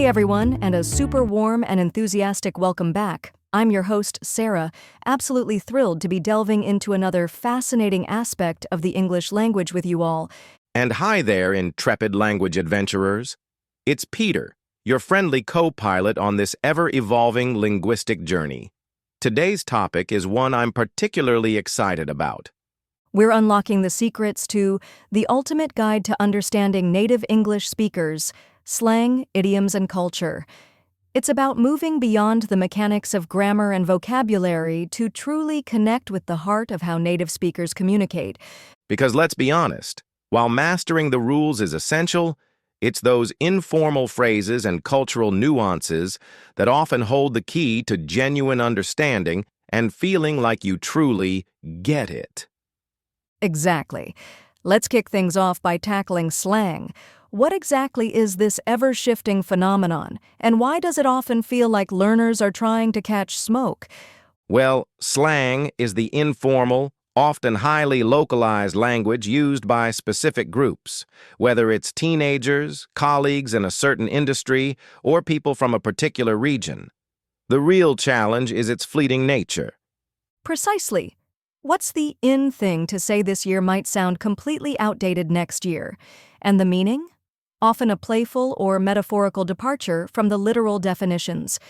Hey everyone, and a super warm and enthusiastic welcome back. I'm your host, Sara, absolutely thrilled to be delving into another fascinating aspect of the English language with you all. And hi there, intrepid language adventurers. It's Peter, your friendly co-pilot on this ever-evolving linguistic journey. Today's topic is one I'm particularly excited about. We're unlocking the secrets to the ultimate guide to understanding native English speakers, slang, idioms, and culture. It's about moving beyond the mechanics of grammar and vocabulary to truly connect with the heart of how native speakers communicate. Because let's be honest, while mastering the rules is essential, it's those informal phrases and cultural nuances that often hold the key to genuine understanding and feeling like you truly get it. Exactly. Let's kick things off by tackling slang. What exactly is this ever-shifting phenomenon, and why does it often feel like learners are trying to catch smoke? Well, slang is the informal, often highly localized language used by specific groups, whether it's teenagers, colleagues in a certain industry, or people from a particular region. The real challenge is its fleeting nature. Precisely. What's the in thing to say this year might sound completely outdated next year? And the meaning? Often a playful or metaphorical departure from the literal definitions.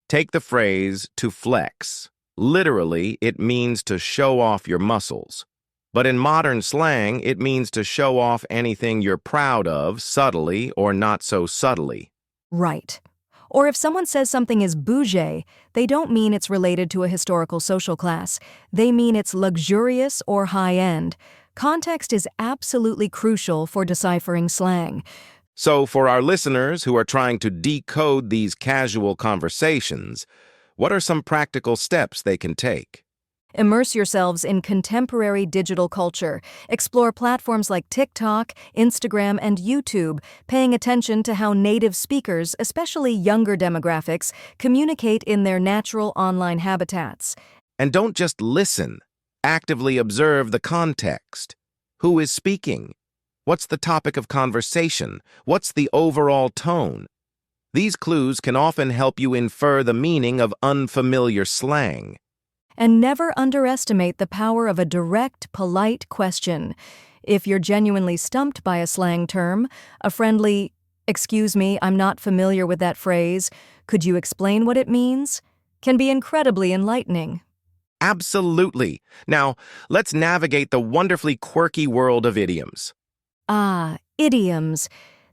Take the phrase to flex. Literally, it means to show off your muscles. But in modern slang, it means to show off anything you're proud of, subtly or not so subtly. Right. Or if someone says something is bougé, they don't mean it's related to a historical social class. They mean it's luxurious or high-end. Context is absolutely crucial for deciphering slang. So for our listeners who are trying to decode these casual conversations, what are some practical steps they can take? Immerse yourselves in contemporary digital culture. Explore platforms like TikTok, Instagram, and YouTube, paying attention to how native speakers, especially younger demographics, communicate in their natural online habitats. And don't just listen. Actively observe the context. Who is speaking? What's the topic of conversation? What's the overall tone? These clues can often help you infer the meaning of unfamiliar slang. And never underestimate the power of a direct, polite question. If you're genuinely stumped by a slang term, a friendly, "Excuse me, I'm not familiar with that phrase. Could you explain what it means?" can be incredibly enlightening. Absolutely. Now, let's navigate the wonderfully quirky world of idioms. Idioms.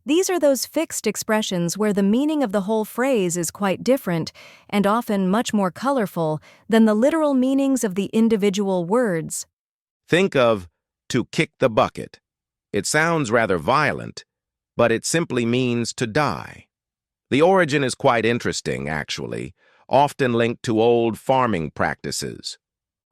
These are those fixed expressions where the meaning of the whole phrase is quite different, and often much more colorful, than the literal meanings of the individual words. Think of to kick the bucket. It sounds rather violent, but it simply means to die. The origin is quite interesting, actually, often linked to old farming practices.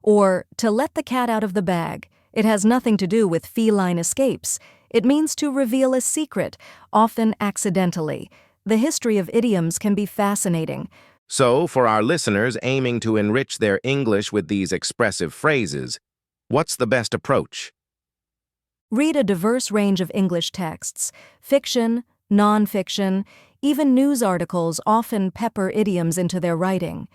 Or to let the cat out of the bag. It has nothing to do with feline escapes. It means to reveal a secret, often accidentally. The history of idioms can be fascinating. So, for our listeners aiming to enrich their English with these expressive phrases, what's the best approach? Read a diverse range of English texts. Fiction, nonfiction, even news articles often pepper idioms into their writing.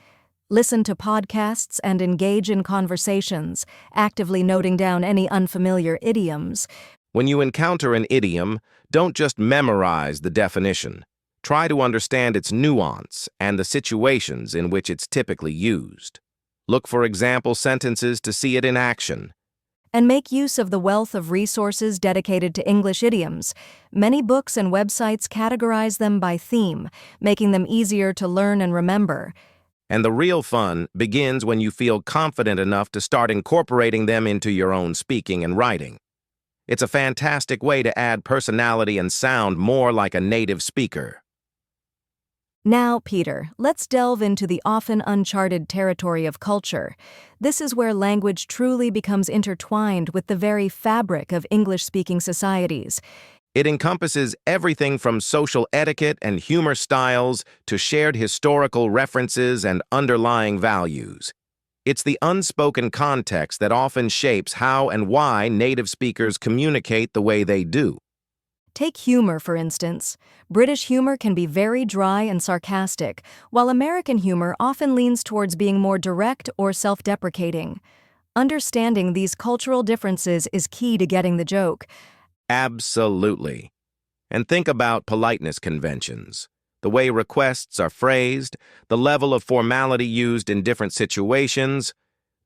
Listen to podcasts and engage in conversations, actively noting down any unfamiliar idioms. When you encounter an idiom, don't just memorize the definition. Try to understand its nuance and the situations in which it's typically used. Look for example sentences to see it in action. And make use of the wealth of resources dedicated to English idioms. Many books and websites categorize them by theme, making them easier to learn and remember. And the real fun begins when you feel confident enough to start incorporating them into your own speaking and writing. It's a fantastic way to add personality and sound more like a native speaker. Now, Peter, let's delve into the often uncharted territory of culture. This is where language truly becomes intertwined with the very fabric of English-speaking societies. It encompasses everything from social etiquette and humor styles to shared historical references and underlying values. It's the unspoken context that often shapes how and why native speakers communicate the way they do. Take humor, for instance. British humor can be very dry and sarcastic, while American humor often leans towards being more direct or self-deprecating. Understanding these cultural differences is key to getting the joke. Absolutely. And think about politeness conventions. The way requests are phrased, the level of formality used in different situations.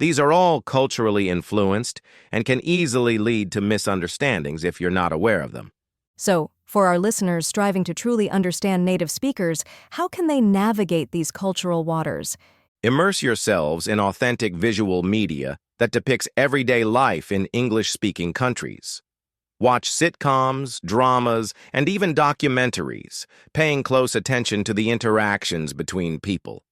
These are all culturally influenced and can easily lead to misunderstandings if you're not aware of them. So, for our listeners striving to truly understand native speakers, how can they navigate these cultural waters? Immerse yourselves in authentic visual media that depicts everyday life in English-speaking countries. Watch sitcoms, dramas, and even documentaries, paying close attention to the interactions between people.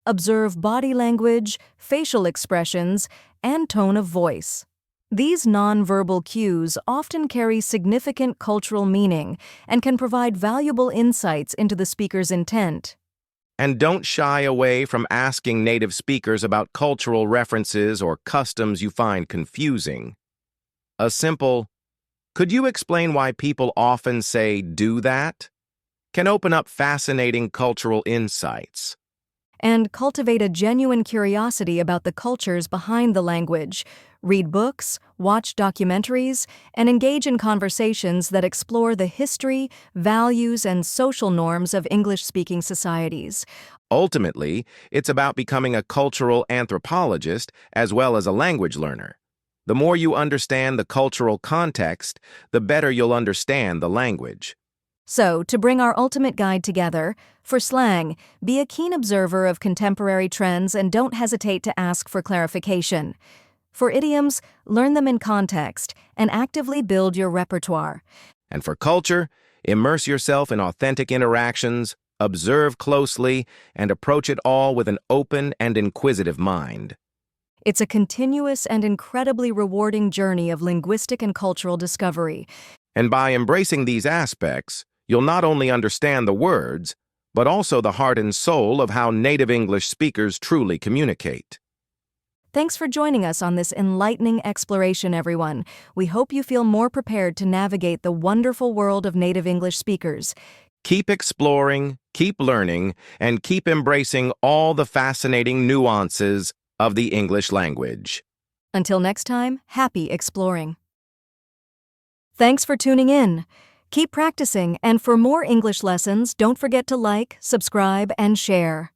Observe body language, facial expressions, and tone of voice. These nonverbal cues often carry significant cultural meaning and can provide valuable insights into the speaker's intent. And don't shy away from asking native speakers about cultural references or customs you find confusing. A simple, "Could you explain why people often say do that?" can open up fascinating cultural insights. And cultivate a genuine curiosity about the cultures behind the language. Read books, watch documentaries, and engage in conversations that explore the history, values, and social norms of English-speaking societies. Ultimately, it's about becoming a cultural anthropologist as well as a language learner. The more you understand the cultural context, the better you'll understand the language. So, to bring our ultimate guide together, for slang, be a keen observer of contemporary trends and don't hesitate to ask for clarification. For idioms, learn them in context and actively build your repertoire. And for culture, immerse yourself in authentic interactions, observe closely, and approach it all with an open and inquisitive mind. It's a continuous and incredibly rewarding journey of linguistic and cultural discovery. And by embracing these aspects, you'll not only understand the words, but also the heart and soul of how native English speakers truly communicate. Thanks for joining us on this enlightening exploration, everyone. We hope you feel more prepared to navigate the wonderful world of native English speakers. Keep exploring, keep learning, and keep embracing all the fascinating nuances of the English language. Until next time, happy exploring. Thanks for tuning in. Keep practicing, and for more English lessons, don't forget to like, subscribe, and share.